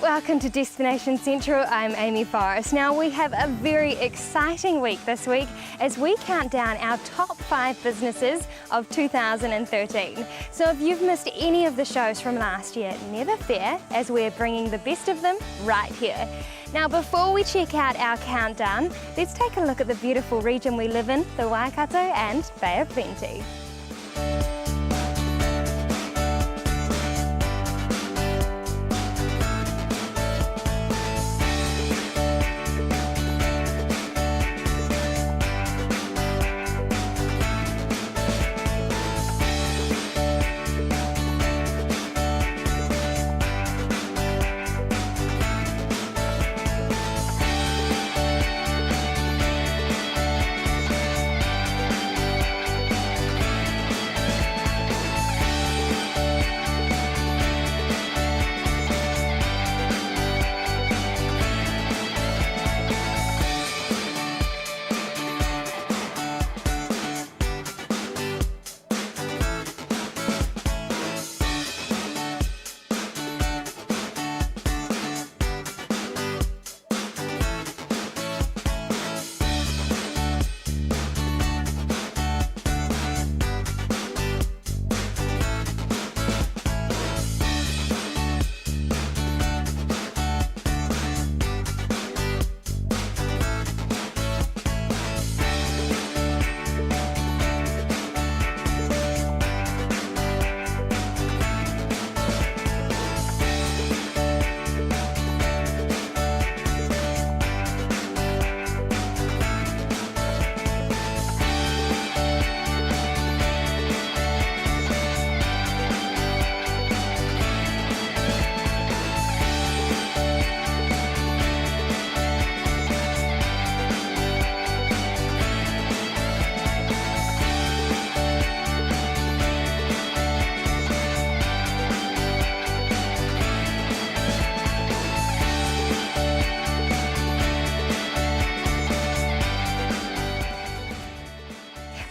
Welcome to Destination Central. I'm Amy Forrest. Now we have a very exciting week this week as we count down our top 5 businesses of 2013. So if you've missed any of the shows from last year, never fear, as we're bringing the best of them right here. Now before we check out our countdown, let's take a look at the beautiful region we live in, the Waikato and Bay of Plenty.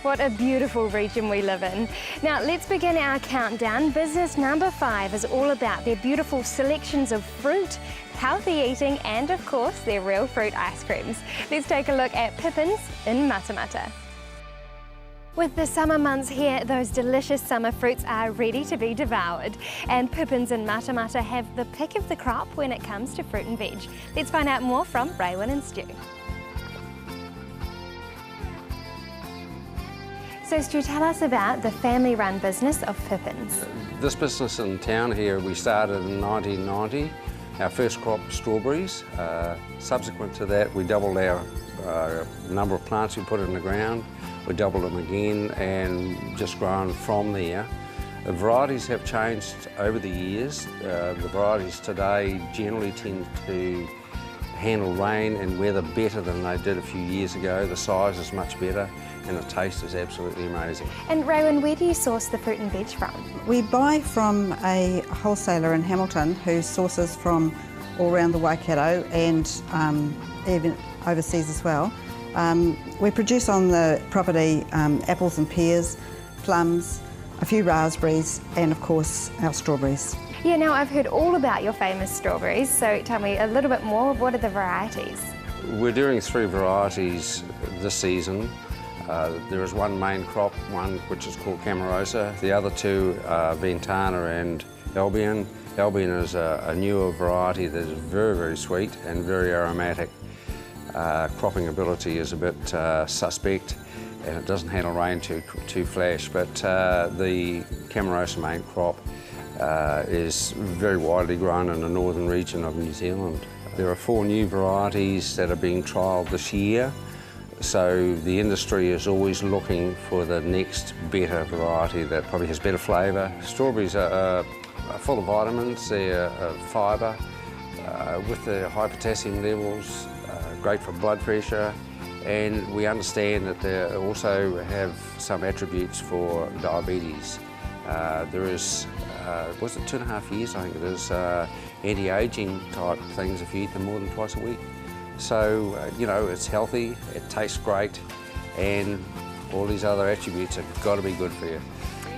What a beautiful region we live in. Now let's begin our countdown. Business number 5 is all about their beautiful selections of fruit, healthy eating and of course their real fruit ice creams. Let's take a look at Pippin's in Matamata. With the summer months here, those delicious summer fruits are ready to be devoured. And Pippin's in Matamata have the pick of the crop when it comes to fruit and veg. Let's find out more from Raywin and Stu. So Stu, tell us about the family-run business of Pippin's. This business in town here, we started in 1990. Our first crop, strawberries. Subsequent to that, we doubled our number of plants we put in the ground. We doubled them again and just grown from there. The varieties have changed over the years. The varieties today generally tend to handle rain and weather better than they did a few years ago. The size is much better and the taste is absolutely amazing. And Raywin, where do you source the fruit and veg from? We buy from a wholesaler in Hamilton who sources from all around the Waikato and even overseas as well. We produce on the property apples and pears, plums, a few raspberries and of course our strawberries. Yeah, now I've heard all about your famous strawberries, so tell me a little bit more. What are the varieties? We're doing 3 varieties this season. There is one main crop, one which is called Camarosa. The other 2 are Ventana and Albion. Albion is a newer variety that is very, very sweet and very aromatic. Cropping ability is a bit suspect and it doesn't handle rain too flash, but the Camarosa main crop is very widely grown in the northern region of New Zealand. There are 4 new varieties that are being trialled this year, so the industry is always looking for the next better variety that probably has better flavour. Strawberries are full of vitamins, they're fibre, with the high potassium levels, great for blood pressure, and we understand that they also have some attributes for diabetes. There is, was it 2.5 years, I think it is, anti-aging type things if you eat them more than twice a week. So, you know, it's healthy, it tastes great, and all these other attributes have got to be good for you.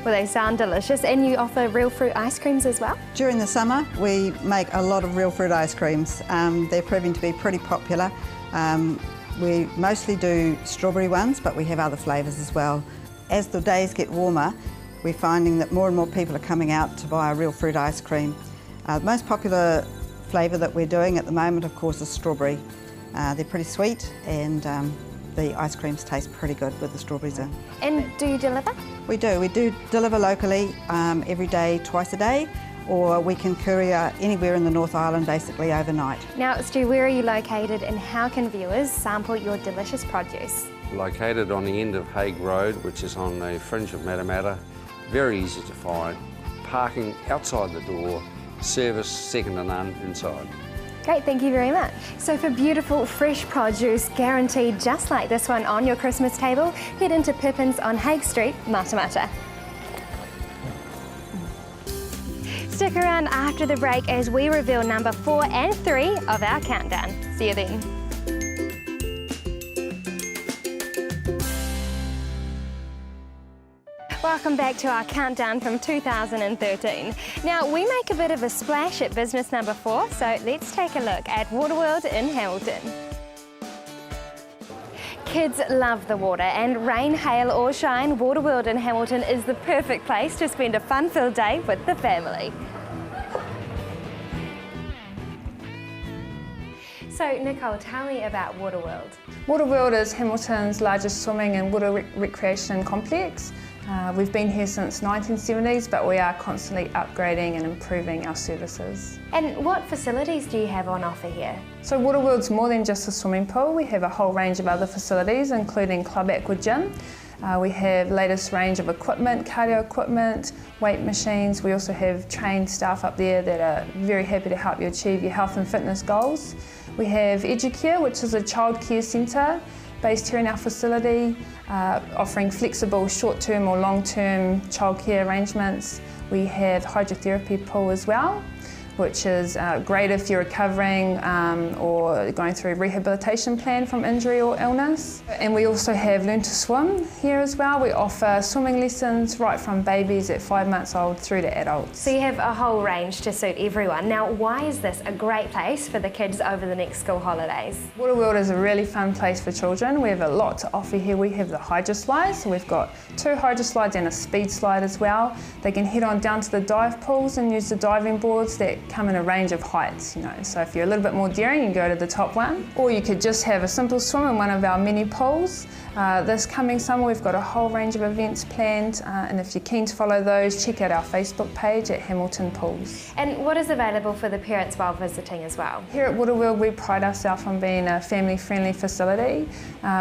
Well, they sound delicious, and you offer real fruit ice creams as well? During the summer, we make a lot of real fruit ice creams. They're proving to be pretty popular. We mostly do strawberry ones, but we have other flavours as well. As the days get warmer, we're finding that more and more people are coming out to buy a real fruit ice cream. The most popular flavour that we're doing at the moment, of course, is strawberry. They're pretty sweet, and the ice creams taste pretty good with the strawberries in. And do you deliver? We do deliver locally every day, twice a day, or we can courier anywhere in the North Island basically overnight. Now, Stu, where are you located and how can viewers sample your delicious produce? Located on the end of Hague Road, which is on the fringe of Matamata. Very easy to find. Parking outside the door, service second to none inside. Great, thank you very much. So for beautiful, fresh produce guaranteed just like this one on your Christmas table, head into Pippin's on Hague Street, Matamata. Stick around after the break as we reveal number 4 and 3 of our countdown. See you then. Welcome back to our countdown from 2013. Now, we make a bit of a splash at business number 4, so let's take a look at Waterworld in Hamilton. Kids love the water, and rain, hail or shine, Waterworld in Hamilton is the perfect place to spend a fun-filled day with the family. So, Nicole, tell me about Waterworld. Waterworld is Hamilton's largest swimming and water recreation complex. We've been here since 1970s, but we are constantly upgrading and improving our services. And what facilities do you have on offer here? So Waterworld's more than just a swimming pool. We have a whole range of other facilities, including Club Aqua Gym. We have latest range of equipment, cardio equipment, weight machines. We also have trained staff up there that are very happy to help you achieve your health and fitness goals. We have Educare, which is a childcare centre based here in our facility, offering flexible short-term or long-term childcare arrangements. We have hydrotherapy pool as well, which is great if you're recovering or going through a rehabilitation plan from injury or illness. And we also have Learn to Swim here as well. We offer swimming lessons right from babies at 5 months old through to adults. So you have a whole range to suit everyone. Now, why is this a great place for the kids over the next school holidays? Waterworld is a really fun place for children. We have a lot to offer here. We have the hydro slides, so we've got 2 hydro slides and a speed slide as well. They can head on down to the dive pools and use the diving boards that come in a range of heights, so if you're a little bit more daring, you can go to the top one, or you could just have a simple swim in one of our mini pools. This coming summer we've got a whole range of events planned, and if you're keen to follow those, check out our Facebook page at Hamilton Pools. And what is available for the parents while visiting as well? Here at Waterworld we pride ourselves on being a family-friendly facility.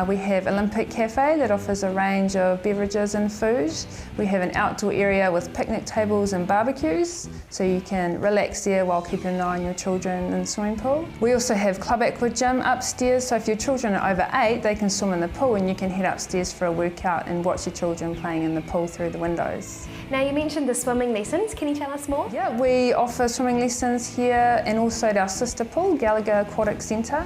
We have Olympic Cafe that offers a range of beverages and food. We have an outdoor area with picnic tables and barbecues, so you can relax there while keeping an eye on your children in the swimming pool. We also have Club Aqua Gym upstairs, so if your children are over 8, they can swim in the pool and you can head upstairs for a workout and watch your children playing in the pool through the windows. Now, you mentioned the swimming lessons. Can you tell us more? Yeah, we offer swimming lessons here and also at our sister pool, Gallagher Aquatic Centre.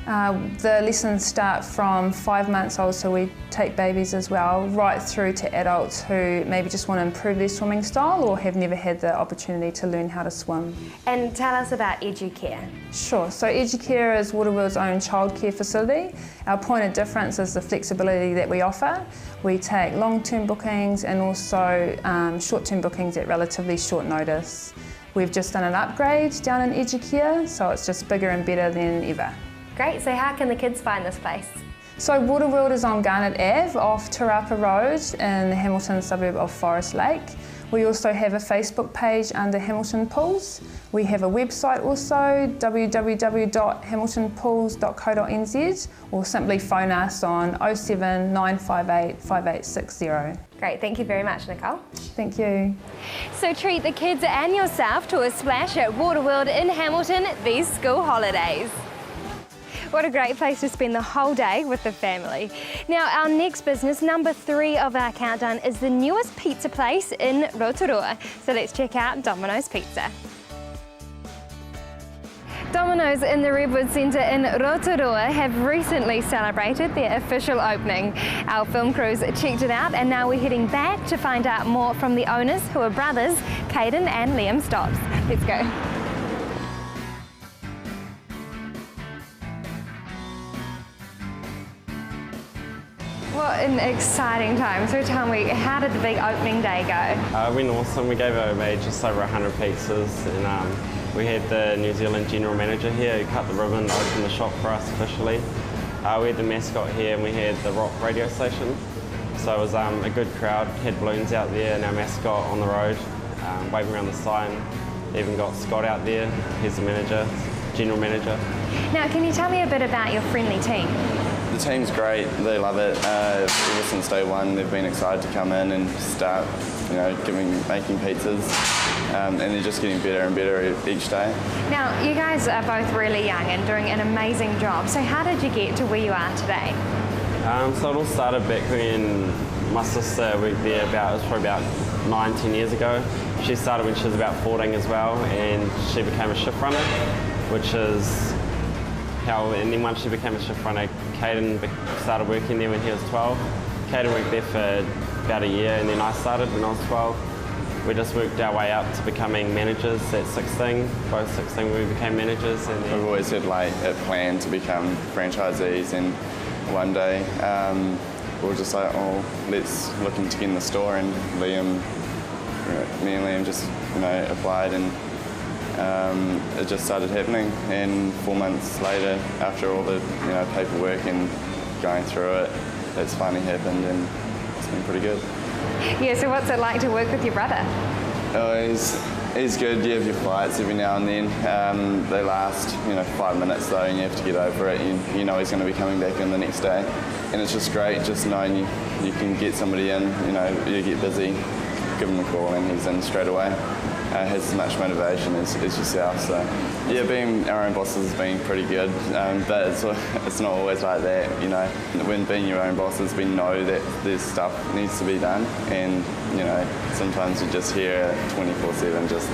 The lessons start from 5 months old, so we take babies as well, right through to adults who maybe just want to improve their swimming style or have never had the opportunity to learn how to swim. And tell us about Educare. Sure, so Educare is Waterworld's own childcare facility. Our point of difference is the flexibility that we offer. We take long-term bookings and also short-term bookings at relatively short notice. We've just done an upgrade down in Educare, so it's just bigger and better than ever. Great, so how can the kids find this place? So Waterworld is on Garnet Ave off Te Rapa Road in the Hamilton suburb of Forest Lake. We also have a Facebook page under Hamilton Pools. We have a website also, www.hamiltonpools.co.nz, or simply phone us on 07 958 5860. Great, thank you very much, Nicole. Thank you. So treat the kids and yourself to a splash at Waterworld in Hamilton these school holidays. What a great place to spend the whole day with the family. Now, our next business, number 3 of our countdown, is the newest pizza place in Rotorua. So let's check out Domino's Pizza. Domino's in the Redwood Centre in Rotorua have recently celebrated their official opening. Our film crews checked it out and now we're heading back to find out more from the owners, who are brothers, Caden and Liam Stobbs. Let's go. What an exciting time. So tell me, how did the big opening day go? It went awesome. We gave away just over 100 pizzas, and we had the New Zealand General Manager here who cut the ribbon to open the shop for us officially. We had the mascot here and we had the rock radio station. So it was a good crowd, had balloons out there and our mascot on the road, waving around the sign. Even got Scott out there, he's the manager, General Manager. Now, can you tell me a bit about your friendly team? The team's great, they love it. Ever since day one, they've been excited to come in and start, making pizzas. And they're just getting better and better each day. Now, you guys are both really young and doing an amazing job. So how did you get to where you are today? So it all started back when my sister worked there it was probably about 9-10 years ago. She started when she was about 14 as well, and she became a shift runner, which is and then once she became a shift runner, Caden started working there when he was 12. Caden worked there for about a year, and then I started when I was 12. We just worked our way up to becoming managers at 16. Both 16 we became managers. And we've always had a plan to become franchisees, and one day we were just like, let's look into getting the store, and me and Liam just applied, and it just started happening. And 4 months later, after all the paperwork and going through it, it's finally happened, and it's been pretty good. Yeah, so what's it like to work with your brother? Oh, he's good. You have your fights every now and then. They last 5 minutes though, and you have to get over it. You know he's going to be coming back in the next day, and it's just great just knowing you can get somebody in. You get busy, give him a call, and he's in straight away. Has as much motivation as yourself. So yeah, being our own bosses has been pretty good, but it's not always like that. When being your own bosses, we know that there's stuff needs to be done, and sometimes you just hear 24/7 just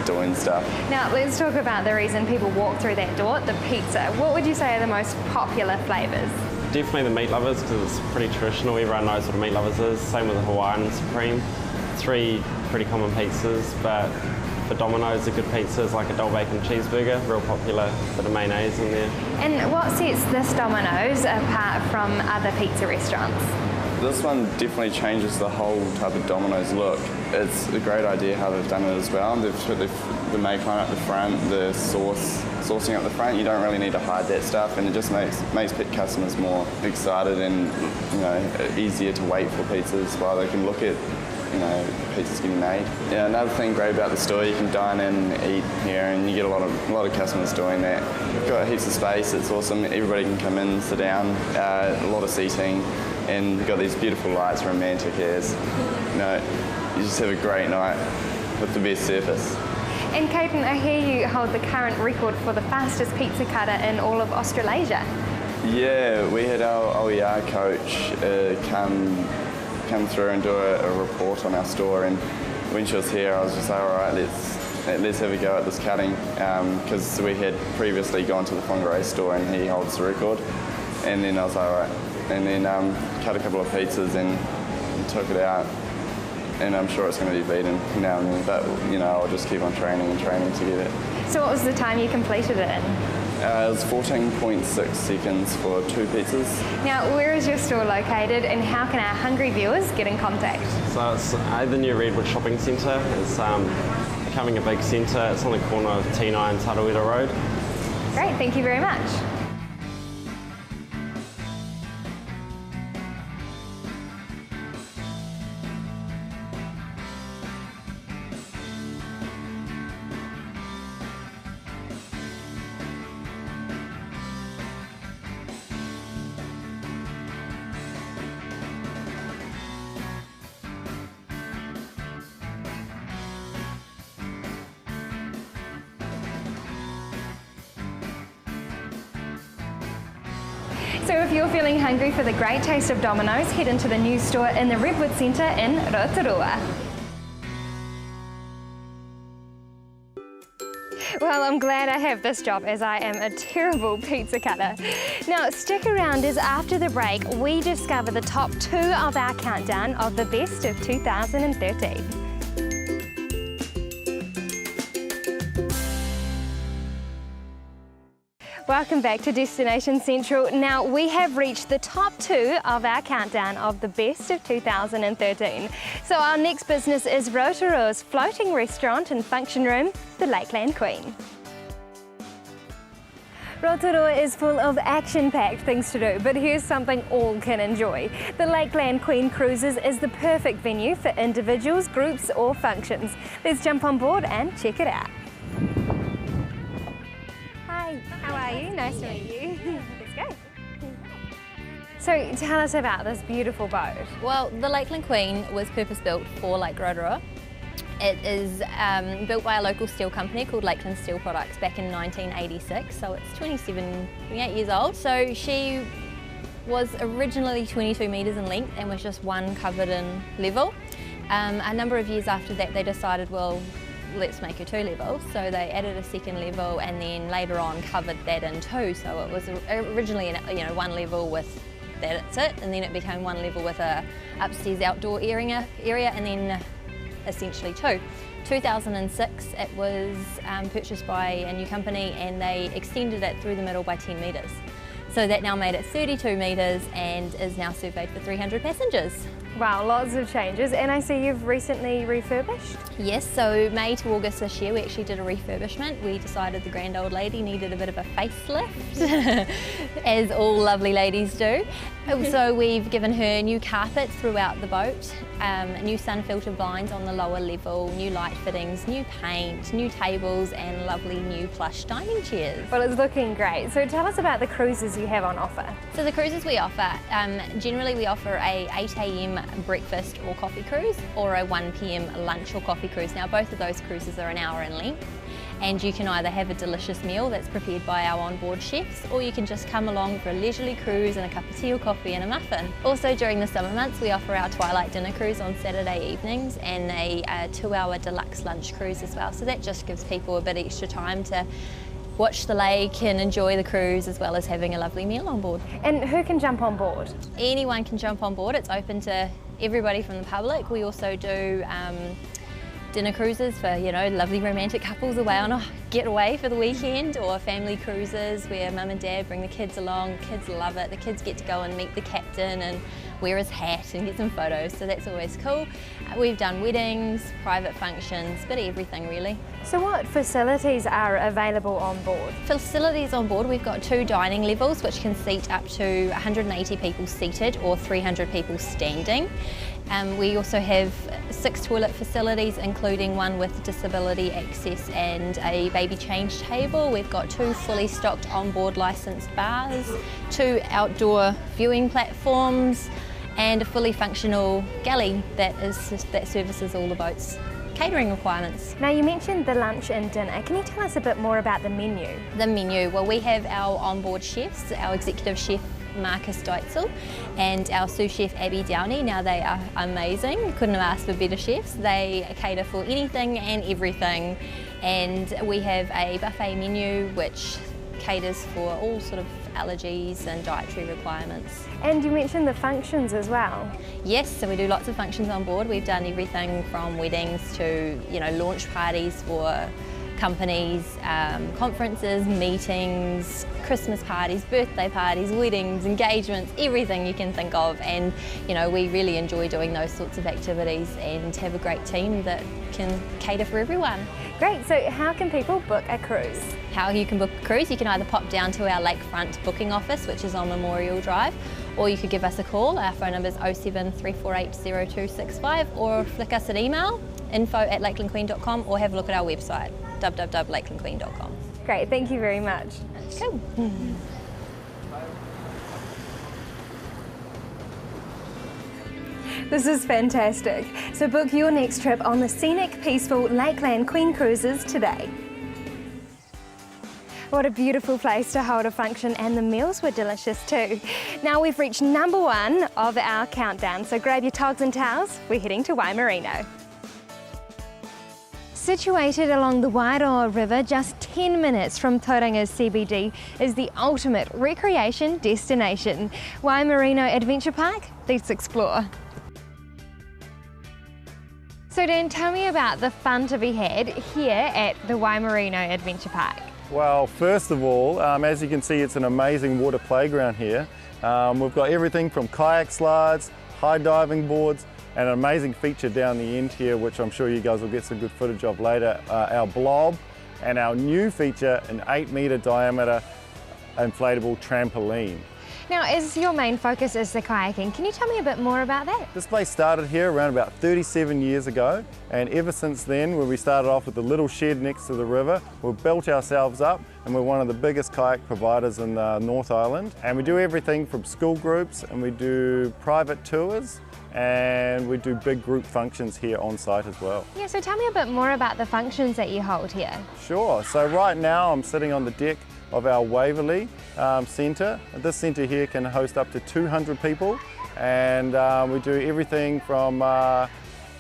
doing stuff. Now let's talk about the reason people walk through that door, the pizza. What would you say are the most popular flavours? Definitely the meat lovers, because it's pretty traditional. Everyone knows what a meat lovers is. Same with the Hawaiian Supreme. 3 pretty common pizzas, but for Domino's, a good pizza is like a double bacon cheeseburger, real popular, bit of mayonnaise in there. And what sets this Domino's apart from other pizza restaurants? This one definitely changes the whole type of Domino's look. It's a great idea how they've done it as well. They've put the make line up the front, the saucing up the front. You don't really need to hide that stuff, and it just makes customers more excited and easier to wait for pizzas while they can look at pizzas getting made. Yeah, another thing great about the store, you can dine in and eat here, and you get a lot of customers doing that. We've got heaps of space, it's awesome. Everybody can come in, sit down, a lot of seating, and we've got these beautiful lights, romantic as. You just have a great night with the best surface. And Caden, I hear you hold the current record for the fastest pizza cutter in all of Australasia. Yeah, we had our OER coach come through and do a report on our store, and when she was here I was just like, all right, let's have a go at this cutting, because we had previously gone to the Whangarei store and he holds the record, and then I was like, all right, and then cut a couple of pizzas and took it out, and I'm sure it's going to be beaten now and then, but I'll just keep on training and training to get it. So what was the time you completed it in? It was 14.6 seconds for 2 pizzas. Now, where is your store located, and how can our hungry viewers get in contact? So it's the new Redwood Shopping Centre. It's becoming a big centre. It's on the corner of T9 and Tarawera Road. Great, thank you very much. So if you're feeling hungry for the great taste of Domino's, head into the new store in the Redwood Centre in Rotorua. Well, I'm glad I have this job as I am a terrible pizza cutter. Now, stick around as after the break, we discover the top 2 of our countdown of the best of 2013. Welcome back to Destination Central. Now, we have reached the top 2 of our countdown of the best of 2013. So our next business is Rotorua's floating restaurant and function room, the Lakeland Queen. Rotorua is full of action-packed things to do, but here's something all can enjoy. The Lakeland Queen Cruises is the perfect venue for individuals, groups or functions. Let's jump on board and check it out. Hi, how are you? Nice to meet you. Let's go. So tell us about this beautiful boat. Well, the Lakeland Queen was purpose-built for Lake Rotorua. It is built by a local steel company called Lakeland Steel Products back in 1986, so it's 28 years old. So she was originally 22 metres in length and was just one covered in level. A number of years after that they decided, well, let's make her 2 levels. So they added a second level and then later on covered that in 2. So it was originally 1 level with that's it, and then it became 1 level with a upstairs outdoor area and then essentially 2. 2006 it was purchased by a new company and they extended it through the middle by 10 metres. So that now made it 32 metres and is now surveyed for 300 passengers. Wow, lots of changes. And I see you've recently refurbished? Yes, so May to August this year we actually did a refurbishment. We decided the grand old lady needed a bit of a facelift, as all lovely ladies do. So we've given her new carpets throughout the boat, new sun filter blinds on the lower level, new light fittings, new paint, new tables and lovely new plush dining chairs. Well, it's looking great. So tell us about the cruises you have on offer. So the cruises we offer, generally we offer a 8 AM breakfast or coffee cruise or a 1 PM lunch or coffee cruise. Now both of those cruises are an hour in length and you can either have a delicious meal that's prepared by our onboard chefs or you can just come along for a leisurely cruise and a cup of tea or coffee and a muffin. Also during the summer months we offer our twilight dinner cruise on Saturday evenings and a 2-hour deluxe lunch cruise as well. So that just gives people a bit extra time to watch the lake and enjoy the cruise as well as having a lovely meal on board. And who can jump on board? Anyone can jump on board. It's open to everybody from the public. We also do dinner cruises for lovely romantic couples away on a getaway for the weekend, or family cruises where mum and dad bring the kids along. The kids love it. The kids get to go and meet the captain and wear his hat and get some photos, so that's always cool. We've done weddings, private functions, bit of everything really. So what facilities are available on board? Facilities on board, we've got 2 dining levels which can seat up to 180 people seated or 300 people standing. We also have 6 toilet facilities, including one with disability access and a baby change table. We've got 2 fully stocked onboard licensed bars, 2 outdoor viewing platforms and a fully functional galley that services all the boat's catering requirements. Now you mentioned the lunch and dinner. Can you tell us a bit more about the menu? The menu, well we have our onboard chefs, our executive chef Marcus Deitzel and our sous chef Abby Downey. Now they are amazing, couldn't have asked for better chefs. They cater for anything and everything, and we have a buffet menu which caters for all sort of allergies and dietary requirements. And you mentioned the functions as well. Yes, so we do lots of functions on board. We've done everything from weddings to launch parties for companies, conferences, meetings, Christmas parties, birthday parties, weddings, engagements, everything you can think of, and we really enjoy doing those sorts of activities and have a great team that can cater for everyone. Great, so how can people book a cruise? How you can book a cruise, you can either pop down to our lakefront booking office which is on Memorial Drive, or you could give us a call. Our phone number is 07 348 0265, or flick us an email, info@lakelandqueen.com, or have a look at our website, www.lakelandqueen.com. Great, thank you very much. Cool. This is fantastic. So book your next trip on the scenic, peaceful Lakeland Queen Cruises today. What a beautiful place to hold a function, and the meals were delicious too. Now we've reached number 1 of our countdown, so grab your togs and towels, we're heading to Waimarino. Situated along the Wairoa River, just 10 minutes from Tauranga's CBD, is the ultimate recreation destination. Waimarino Adventure Park, let's explore. So Dan, tell me about the fun to be had here at the Waimarino Adventure Park. Well, first of all, as you can see, it's an amazing water playground here. We've got everything from kayak slides, high diving boards, and an amazing feature down the end here, which I'm sure you guys will get some good footage of later, our blob, and our new feature, an 8-metre diameter inflatable trampoline. Now, as your main focus is the kayaking, can you tell me a bit more about that? This place started here around about 37 years ago, and ever since then, when we started off with a little shed next to the river, we've built ourselves up, and we're one of the biggest kayak providers in the North Island. And we do everything from school groups, and we do private tours, and we do big group functions here on site as well. Yeah, so tell me a bit more about the functions that you hold here. Sure, so right now I'm sitting on the deck of our Waverley Centre. This centre here can host up to 200 people, and we do everything from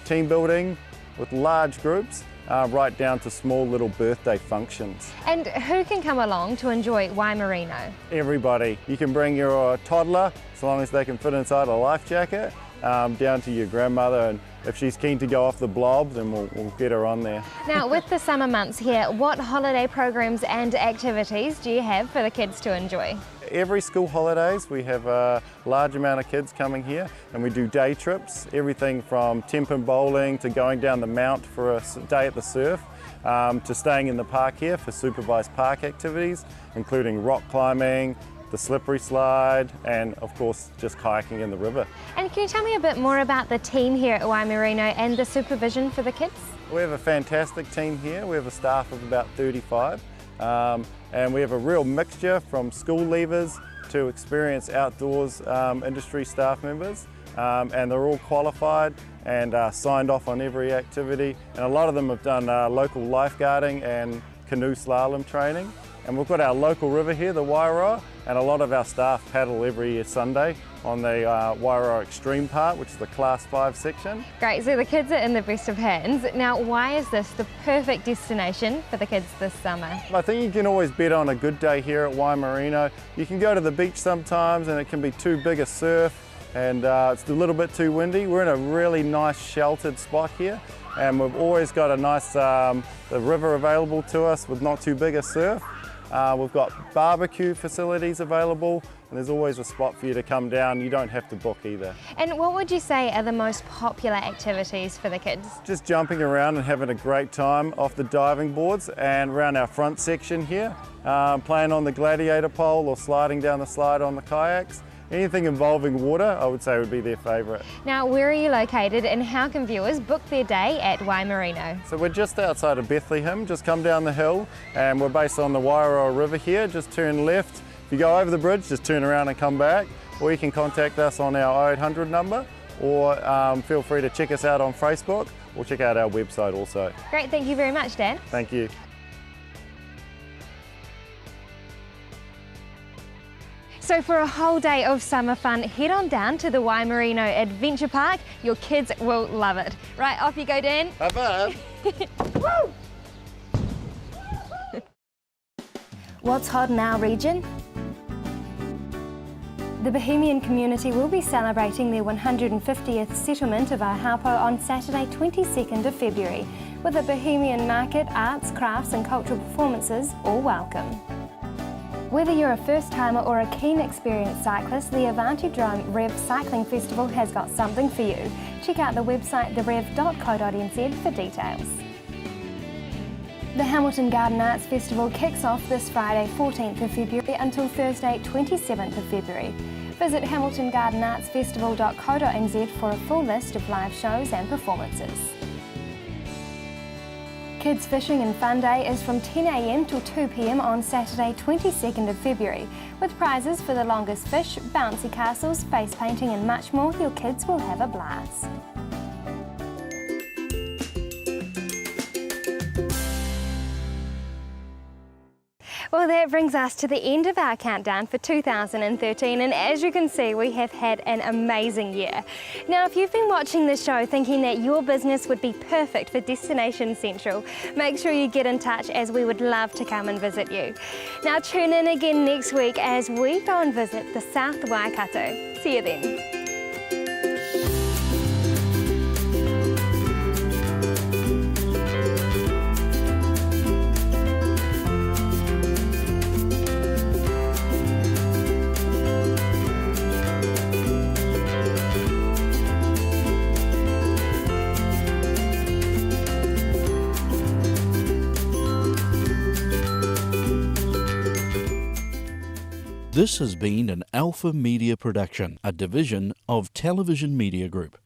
team building with large groups right down to small little birthday functions. And who can come along to enjoy Waimarino? Everybody. You can bring your toddler, as long as they can fit inside a life jacket, down to your grandmother, and if she's keen to go off the blob, then we'll get her on there. Now, with the summer months here, what holiday programs and activities do you have for the kids to enjoy? Every school holidays we have a large amount of kids coming here, and we do day trips, everything from Tempin bowling to going down the mount for a day at the surf, to staying in the park here for supervised park activities, including rock climbing, the slippery slide, and of course just kayaking in the river. And can you tell me a bit more about the team here at Waimarino and the supervision for the kids? We have a fantastic team here. We have a staff of about 35, and we have a real mixture from school leavers to experienced outdoors industry staff members, and they're all qualified and signed off on every activity, and a lot of them have done local lifeguarding and canoe slalom training. And we've got our local river here, the Wairoa, and a lot of our staff paddle every Sunday on the Wairoa Extreme part, which is the Class 5 section. Great, so the kids are in the best of hands. Now, why is this the perfect destination for the kids this summer? I think you can always bet on a good day here at Waimarino. You can go to the beach sometimes and it can be too big a surf, and it's a little bit too windy. We're in a really nice sheltered spot here, and we've always got a nice the river available to us with not too big a surf. We've got barbecue facilities available, and there's always a spot for you to come down. You don't have to book either. And what would you say are the most popular activities for the kids? Just jumping around and having a great time off the diving boards and around our front section here, playing on the gladiator pole or sliding down the slide on the kayaks. Anything involving water, I would say, would be their favourite. Now, where are you located and how can viewers book their day at Waimarino? So we're just outside of Bethlehem, just come down the hill, and we're based on the Wairoa River here. Just turn left. If you go over the bridge, just turn around and come back, or you can contact us on our 0800 number, or feel free to check us out on Facebook, or check out our website also. Great, thank you very much, Dan. Thank you. So for a whole day of summer fun, head on down to the Waimarino Adventure Park. Your kids will love it. Right, off you go, Dan. Bye-bye. Woo! What's hot in our region? The Bohemian community will be celebrating their 150th settlement of Ahaupo on Saturday 22nd of February, with a Bohemian market, arts, crafts and cultural performances all welcome. Whether you're a first-timer or a keen experienced cyclist, the Avanti Drome Rev Cycling Festival has got something for you. Check out the website therev.co.nz for details. The Hamilton Garden Arts Festival kicks off this Friday 14th of February until Thursday 27th of February. Visit hamiltongardenartsfestival.co.nz for a full list of live shows and performances. Kids Fishing and Fun Day is from 10 a.m. till 2 p.m. on Saturday 22nd of February. With prizes for the longest fish, bouncy castles, face painting and much more, your kids will have a blast. Well, that brings us to the end of our countdown for 2013, and as you can see, we have had an amazing year. Now, if you've been watching the show thinking that your business would be perfect for Destination Central, make sure you get in touch, as we would love to come and visit you. Now, tune in again next week as we go and visit the South Waikato. See you then. This has been an Alpha Media production, a division of Television Media Group.